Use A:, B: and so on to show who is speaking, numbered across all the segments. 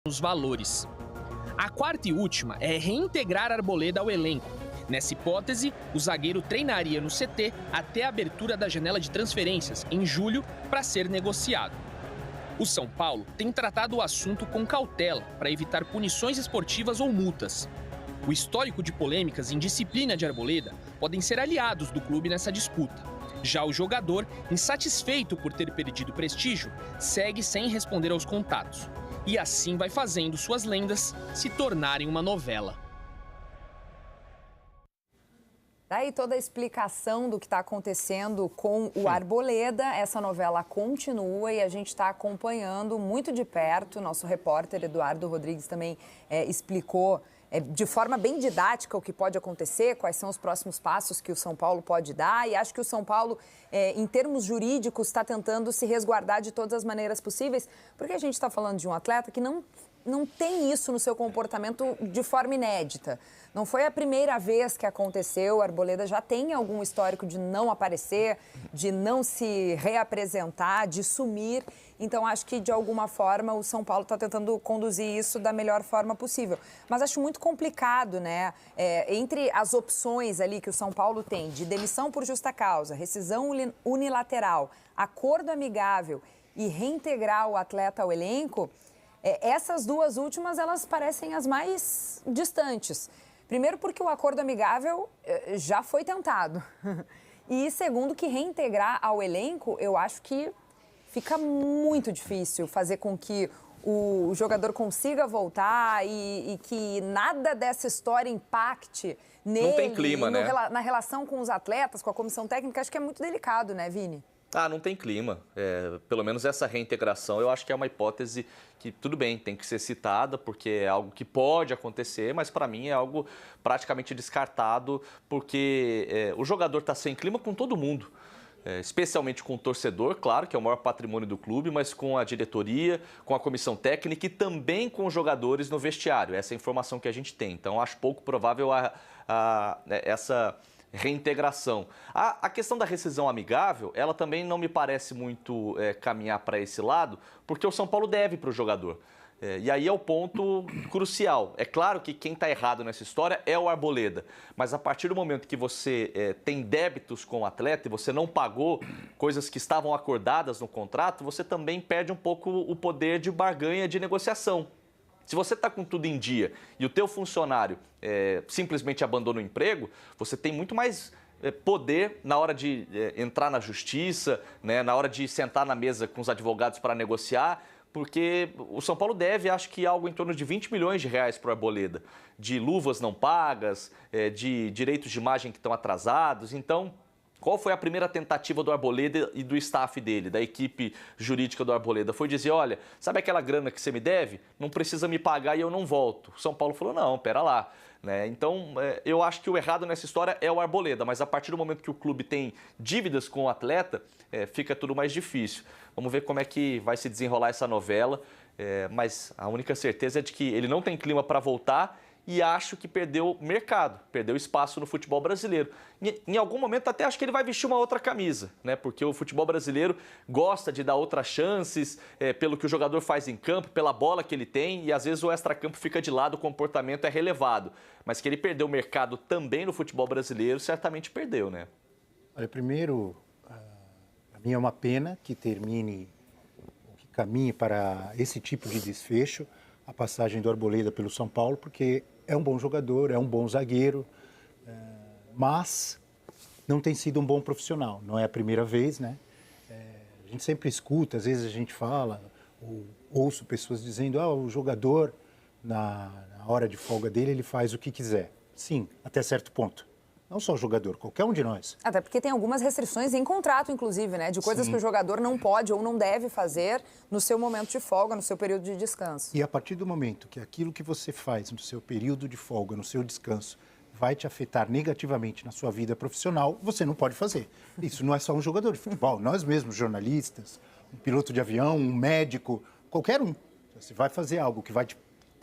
A: os valores. A quarta e última é reintegrar Arboleda ao elenco. Nessa hipótese, o zagueiro treinaria no CT até a abertura da janela de transferências, em julho, para ser negociado. O São Paulo tem tratado o assunto com cautela para evitar punições esportivas ou multas. O histórico de polêmicas e indisciplina de Arboleda podem ser aliados do clube nessa disputa. Já o jogador, insatisfeito por ter perdido prestígio, segue sem responder aos contatos. E assim vai fazendo suas lendas se tornarem uma novela.
B: Daí toda a explicação do que está acontecendo com o Arboleda. Essa novela continua e a gente está acompanhando muito de perto. Nosso repórter Eduardo Rodrigues também explicou de forma bem didática o que pode acontecer, quais são os próximos passos que o São Paulo pode dar. E acho que o São Paulo, em termos jurídicos, está tentando se resguardar de todas as maneiras possíveis, porque a gente está falando de um atleta que não tem isso no seu comportamento de forma inédita. Não foi a primeira vez que aconteceu, o Arboleda já tem algum histórico de não aparecer, de não se reapresentar, de sumir. Então, acho que, de alguma forma, o São Paulo está tentando conduzir isso da melhor forma possível. Mas acho muito complicado, né? Entre as opções ali que o São Paulo tem de demissão por justa causa, rescisão unilateral, acordo amigável e reintegrar o atleta ao elenco, essas duas últimas, elas parecem as mais distantes. Primeiro porque o acordo amigável já foi tentado. E segundo que reintegrar ao elenco, eu acho que fica muito difícil fazer com que o jogador consiga voltar e que nada dessa história impacte nele.
C: Não tem clima, né?
B: Na relação com os atletas, com a comissão técnica. Acho que é muito delicado, né, Vini?
C: Não tem clima. Pelo menos essa reintegração, eu acho que é uma hipótese que, tudo bem, tem que ser citada, porque é algo que pode acontecer, mas para mim é algo praticamente descartado, porque o jogador está sem clima com todo mundo. Especialmente com o torcedor, claro, que é o maior patrimônio do clube, mas com a diretoria, com a comissão técnica e também com os jogadores no vestiário. Essa é a informação que a gente tem. Então, acho pouco provável essa reintegração. A questão da rescisão amigável, ela também não me parece muito caminhar para esse lado, porque o São Paulo deve para o jogador. E aí é o ponto crucial. É claro que quem está errado nessa história é o Arboleda, mas a partir do momento que você tem débitos com o atleta e você não pagou coisas que estavam acordadas no contrato, você também perde um pouco o poder de barganha, de negociação. Se você está com tudo em dia e o teu funcionário simplesmente abandona o emprego, você tem muito mais poder na hora de entrar na justiça, né, na hora de sentar na mesa com os advogados para negociar, porque o São Paulo deve, acho que, algo em torno de 20 milhões de reais para o Arboleda, de luvas não pagas, de direitos de imagem que estão atrasados. Então, qual foi a primeira tentativa do Arboleda e do staff dele, da equipe jurídica do Arboleda? Foi dizer, olha, sabe aquela grana que você me deve? Não precisa me pagar e eu não volto. O São Paulo falou, não, pera lá. Então, eu acho que o errado nessa história é o Arboleda, mas a partir do momento que o clube tem dívidas com o atleta, fica tudo mais difícil. Vamos ver como é que vai se desenrolar essa novela, mas a única certeza é de que ele não tem clima para voltar e acho que perdeu mercado, perdeu espaço no futebol brasileiro. Em algum momento até acho que ele vai vestir uma outra camisa, né? Porque o futebol brasileiro gosta de dar outras chances pelo que o jogador faz em campo, pela bola que ele tem, e às vezes o extracampo fica de lado, o comportamento é relevado. Mas que ele perdeu mercado também no futebol brasileiro, certamente perdeu, né?
D: Olha, primeiro, para mim é uma pena que termine, que caminhe para esse tipo de desfecho, a passagem do Arboleda pelo São Paulo, porque é um bom jogador, é um bom zagueiro, mas não tem sido um bom profissional. Não é a primeira vez, né? A gente sempre escuta, às vezes a gente fala, ou ouço pessoas dizendo, o jogador, na hora de folga dele, ele faz o que quiser. Sim, até certo ponto. Não só o jogador, qualquer um de nós.
B: Até porque tem algumas restrições em contrato, inclusive, né? De coisas que o jogador não pode ou não deve fazer no seu momento de folga, no seu período de descanso.
D: E a partir do momento que aquilo que você faz no seu período de folga, no seu descanso, vai te afetar negativamente na sua vida profissional, você não pode fazer. Isso não é só um jogador de futebol. Nós mesmos, jornalistas, um piloto de avião, um médico, qualquer um. Você vai fazer algo que vai te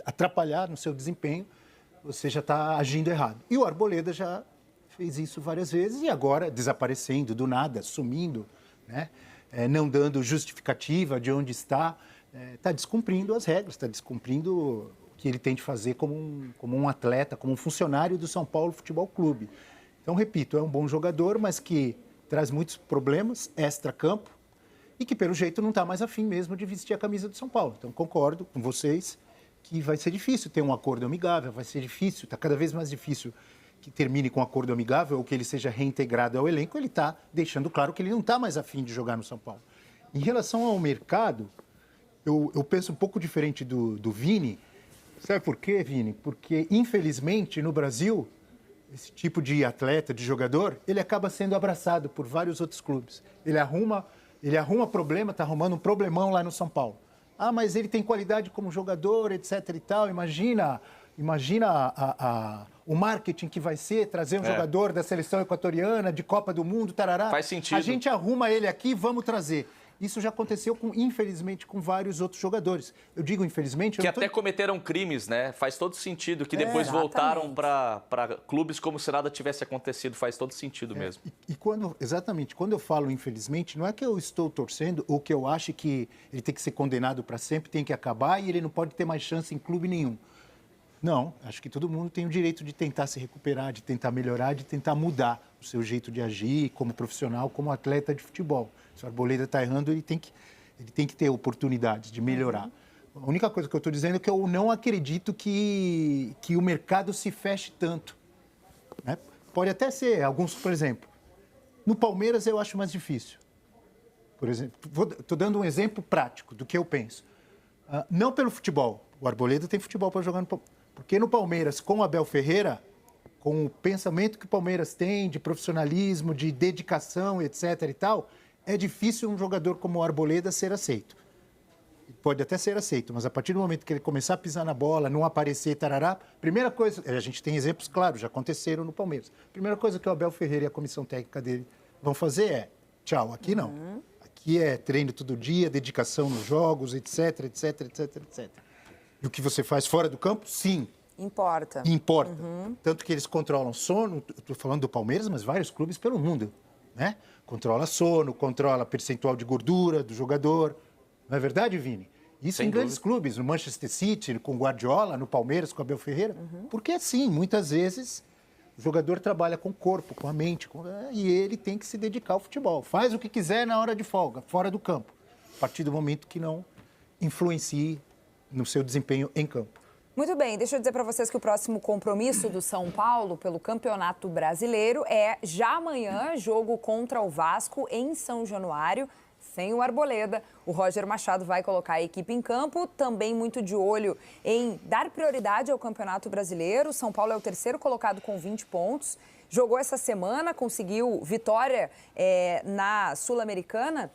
D: atrapalhar no seu desempenho, você já está agindo errado. E o Arboleda já fez isso várias vezes e agora desaparecendo do nada, sumindo, né? Não dando justificativa de onde está. está descumprindo as regras, está descumprindo o que ele tem de fazer como um atleta, como um funcionário do São Paulo Futebol Clube. Então, repito, é um bom jogador, mas que traz muitos problemas extra-campo e que, pelo jeito, não está mais afim mesmo de vestir a camisa do São Paulo. Então, concordo com vocês que vai ser difícil ter um acordo amigável, vai ser difícil, está cada vez mais difícil que termine com um acordo amigável ou que ele seja reintegrado ao elenco. Ele está deixando claro que ele não está mais afim de jogar no São Paulo. Em relação ao mercado, eu penso um pouco diferente do Vini. Sabe por quê, Vini? Porque, infelizmente, no Brasil, esse tipo de atleta, de jogador, ele acaba sendo abraçado por vários outros clubes. Ele arruma problema, está arrumando um problemão lá no São Paulo. Ah, mas ele tem qualidade como jogador, etc e tal. Imagina o marketing que vai ser trazer um jogador da seleção equatoriana, de Copa do Mundo, tarará.
C: Faz sentido.
D: A gente arruma ele aqui, vamos trazer. Isso já aconteceu, infelizmente, com vários outros jogadores. Eu digo infelizmente...
C: Que até cometeram crimes, né? Faz todo sentido. Que depois voltaram para clubes como se nada tivesse acontecido. Faz todo sentido mesmo.
D: Exatamente. Quando eu falo infelizmente, não é que eu estou torcendo ou que eu acho que ele tem que ser condenado para sempre, tem que acabar e ele não pode ter mais chance em clube nenhum. Não, acho que todo mundo tem o direito de tentar se recuperar, de tentar melhorar, de tentar mudar o seu jeito de agir como profissional, como atleta de futebol. Se o Arboleda está errando, ele tem que ter oportunidades de melhorar. A única coisa que eu estou dizendo é que eu não acredito que o mercado se feche tanto. Né? Pode até ser, alguns, por exemplo, no Palmeiras eu acho mais difícil. Por exemplo, estou dando um exemplo prático do que eu penso. Não pelo futebol. O Arboleda tem futebol para jogar no Palmeiras. Porque no Palmeiras, com o Abel Ferreira, com o pensamento que o Palmeiras tem de profissionalismo, de dedicação, etc. e tal, é difícil um jogador como o Arboleda ser aceito. Pode até ser aceito, mas a partir do momento que ele começar a pisar na bola, não aparecer, tarará, primeira coisa, a gente tem exemplos claros, já aconteceram no Palmeiras. Primeira coisa que o Abel Ferreira e a comissão técnica dele vão fazer é, tchau, aqui não. Aqui é treino todo dia, dedicação nos jogos, etc, etc, etc, etc. E o que você faz fora do campo, sim.
B: Importa.
D: Importa. Tanto que eles controlam sono, estou falando do Palmeiras, mas vários clubes pelo mundo, né? Controla sono, controla percentual de gordura do jogador. Não é verdade, Vini? Isso
C: Sem
D: em grandes
C: dúvida.
D: clubes, no Manchester City, com o Guardiola, no Palmeiras, com o Abel Ferreira. Porque assim, muitas vezes, o jogador trabalha com o corpo, com a mente, e ele tem que se dedicar ao futebol. Faz o que quiser na hora de folga, fora do campo. A partir do momento que não influencie no seu desempenho em campo.
B: Muito bem, deixa eu dizer para vocês que o próximo compromisso do São Paulo pelo Campeonato Brasileiro é já amanhã, jogo contra o Vasco em São Januário, sem o Arboleda. O Roger Machado vai colocar a equipe em campo, também muito de olho em dar prioridade ao Campeonato Brasileiro. O São Paulo é o terceiro colocado com 20 pontos. Jogou essa semana, conseguiu vitória na Sul-Americana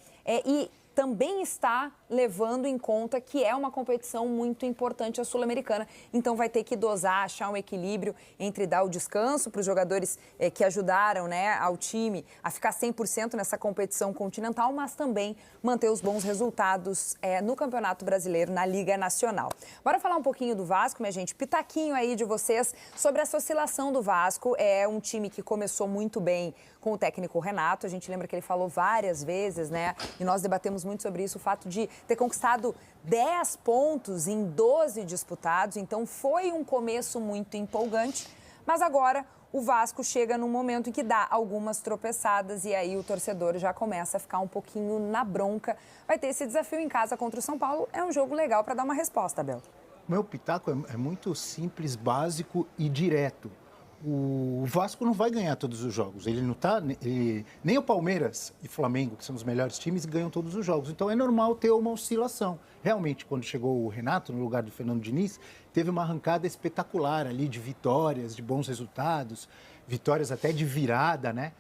B: e também está levando em conta que é uma competição muito importante a Sul-Americana. Então vai ter que dosar, achar um equilíbrio entre dar o descanso para os jogadores que ajudaram, né, ao time a ficar 100% nessa competição continental, mas também manter os bons resultados no Campeonato Brasileiro, na Liga Nacional. Bora falar um pouquinho do Vasco, minha gente. Pitaquinho aí de vocês sobre essa oscilação do Vasco. É um time que começou muito bem com o técnico Renato. A gente lembra que ele falou várias vezes, né? E nós debatemos muito sobre isso, o fato de ter conquistado 10 pontos em 12 disputados. Então, foi um começo muito empolgante. Mas agora, o Vasco chega num momento em que dá algumas tropeçadas e aí o torcedor já começa a ficar um pouquinho na bronca. Vai ter esse desafio em casa contra o São Paulo. É um jogo legal para dar uma resposta, Abel.
D: O meu pitaco é muito simples, básico e direto. O Vasco não vai ganhar todos os jogos. Ele não tá, nem o Palmeiras e Flamengo, que são os melhores times, ganham todos os jogos. Então é normal ter uma oscilação. Realmente, quando chegou o Renato no lugar do Fernando Diniz, teve uma arrancada espetacular ali de vitórias, de bons resultados, vitórias até de virada, né?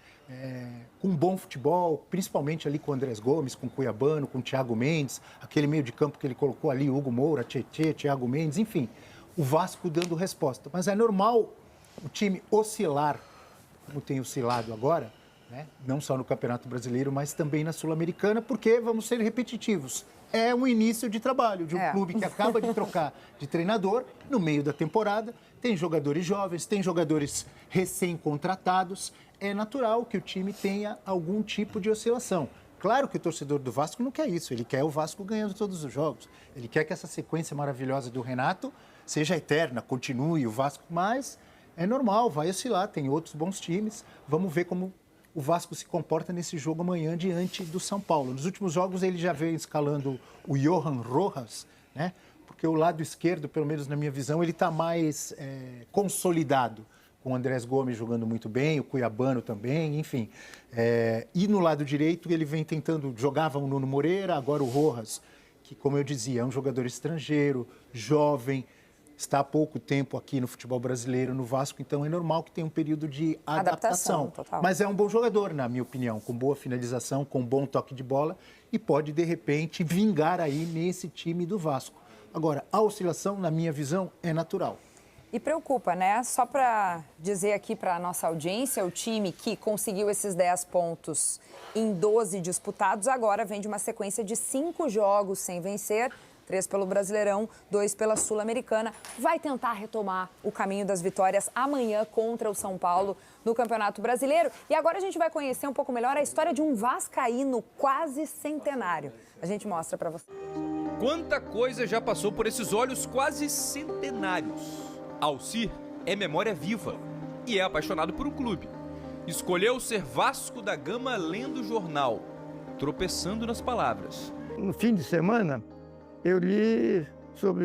D: Com bom futebol, principalmente ali com o Andrés Gomes, com o Cuiabano, com o Thiago Mendes, aquele meio de campo que ele colocou ali, Hugo Moura, Tietê, Thiago Mendes, enfim, o Vasco dando resposta. Mas é normal o time oscilar, como tem oscilado agora, né? Não só no Campeonato Brasileiro, mas também na Sul-Americana, porque, vamos ser repetitivos, é um início de trabalho de um clube que acaba de trocar de treinador no meio da temporada, tem jogadores jovens, tem jogadores recém-contratados, é natural que o time tenha algum tipo de oscilação. Claro que o torcedor do Vasco não quer isso, ele quer o Vasco ganhando todos os jogos. Ele quer que essa sequência maravilhosa do Renato seja eterna, continue o Vasco, mas é normal, vai oscilar, tem outros bons times. Vamos ver como o Vasco se comporta nesse jogo amanhã diante do São Paulo. Nos últimos jogos ele já veio escalando o Johan Rojas, né? Porque o lado esquerdo, pelo menos na minha visão, ele está mais consolidado, com o Andrés Gomes jogando muito bem, o Cuiabano também, enfim. E no lado direito ele vem tentando, jogava o Nuno Moreira, agora o Rojas, que, como eu dizia, é um jogador estrangeiro, jovem, está há pouco tempo aqui no futebol brasileiro, no Vasco, então é normal que tenha um período de adaptação.
B: Total.
D: Mas é um bom jogador, na minha opinião, com boa finalização, com bom toque de bola e pode, de repente, vingar aí nesse time do Vasco. Agora, a oscilação, na minha visão, é natural.
B: E preocupa, né? Só para dizer aqui para a nossa audiência, o time que conseguiu esses 10 pontos em 12 disputados, agora vem de uma sequência de 5 jogos sem vencer, 3 pelo Brasileirão, 2 pela Sul-Americana. Vai tentar retomar o caminho das vitórias amanhã contra o São Paulo no Campeonato Brasileiro. E agora a gente vai conhecer um pouco melhor a história de um vascaíno quase centenário. A gente mostra para você.
E: Quanta coisa já passou por esses olhos quase centenários. Alcir é memória viva e é apaixonado por um clube. Escolheu ser Vasco da Gama lendo o jornal, tropeçando nas palavras.
F: No fim de semana, eu li sobre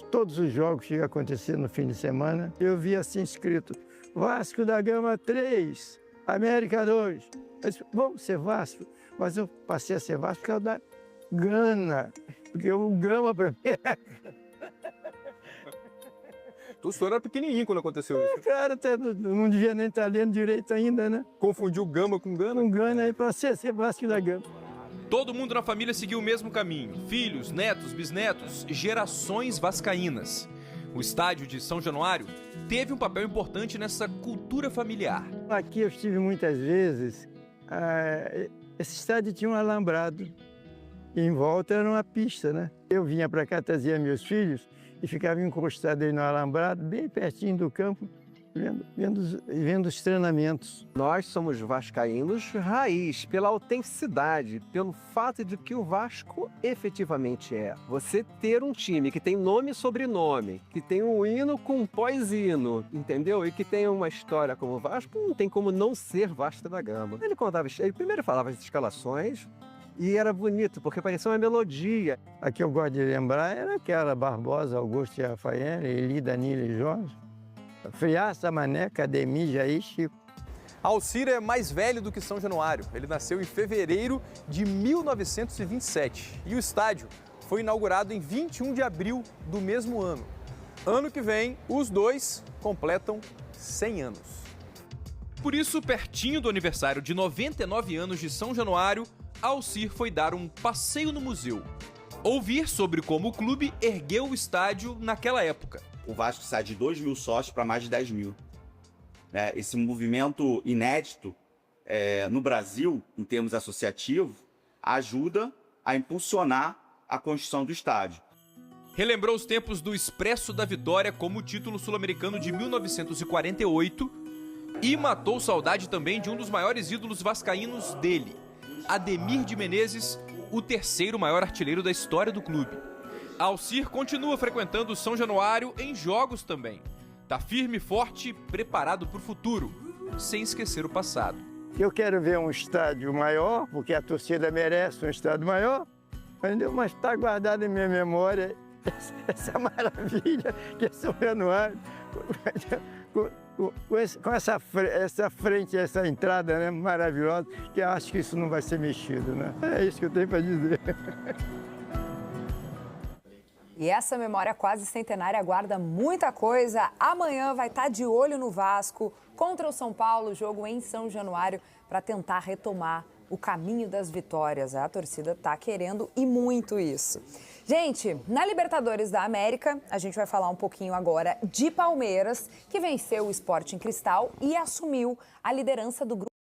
F: todos os jogos que iam acontecer no fim de semana. Eu vi assim escrito, Vasco da Gama 3, América 2. Eu disse, vamos ser Vasco. Mas eu passei a ser Vasco por causa da Gana, porque o Gama para mim
G: O senhor era pequenininho quando aconteceu isso.
F: Cara, até não devia nem estar lendo direito ainda, né?
G: Confundiu Gama com Gana?
F: Um Gana aí para ser Vasco da Gama.
E: Todo mundo na família seguiu o mesmo caminho. Filhos, netos, bisnetos, gerações vascaínas. O estádio de São Januário teve um papel importante nessa cultura familiar.
F: Aqui eu estive muitas vezes. Esse estádio tinha um alambrado. E em volta era uma pista, né? Eu vinha para cá, trazia meus filhos e ficava encostado aí no alambrado, bem pertinho do campo, vendo os treinamentos.
H: Nós somos vascaínos raiz, pela autenticidade, pelo fato de que o Vasco efetivamente é. Você ter um time que tem nome e sobrenome, que tem um hino com pós-hino, entendeu? E que tem uma história como o Vasco, não tem como não ser Vasco da Gama. Ele primeiro falava as escalações, e era bonito, porque parecia uma melodia.
F: A que eu gosto de lembrar era aquela Barbosa, Augusto e Rafael, Eli, Danilo e Jorge. Friaça, Mané, Ademir, Jair, Chico.
G: Alcir é mais velho do que São Januário. Ele nasceu em fevereiro de 1927 e o estádio foi inaugurado em 21 de abril do mesmo ano. Ano que vem, os dois completam 100 anos.
E: Por isso, pertinho do aniversário de 99 anos de São Januário, Alcir foi dar um passeio no museu. Ouvir sobre como o clube ergueu o estádio naquela época.
I: O Vasco sai de 2.000 sócios para mais de 10.000. Esse movimento inédito no Brasil, em termos associativos, ajuda a impulsionar a construção do estádio.
E: Relembrou os tempos do Expresso da Vitória como título sul-americano de 1948 e matou saudade também de um dos maiores ídolos vascaínos dele, Ademir de Menezes, o terceiro maior artilheiro da história do clube. Alcir continua frequentando São Januário em jogos também. Tá firme e forte, preparado para o futuro, sem esquecer o passado.
F: Eu quero ver um estádio maior, porque a torcida merece um estádio maior, entendeu? Mas está guardado em minha memória essa maravilha que é São Januário. Com essa frente, essa entrada, né, maravilhosa, que eu acho que isso não vai ser mexido, né? É isso que eu tenho para dizer.
B: E essa memória quase centenária guarda muita coisa. Amanhã vai estar de olho no Vasco contra o São Paulo, jogo em São Januário, para tentar retomar o caminho das vitórias. A torcida está querendo e muito isso. Gente, na Libertadores da América, a gente vai falar um pouquinho agora de Palmeiras, que venceu o Sporting Cristal e assumiu a liderança do grupo.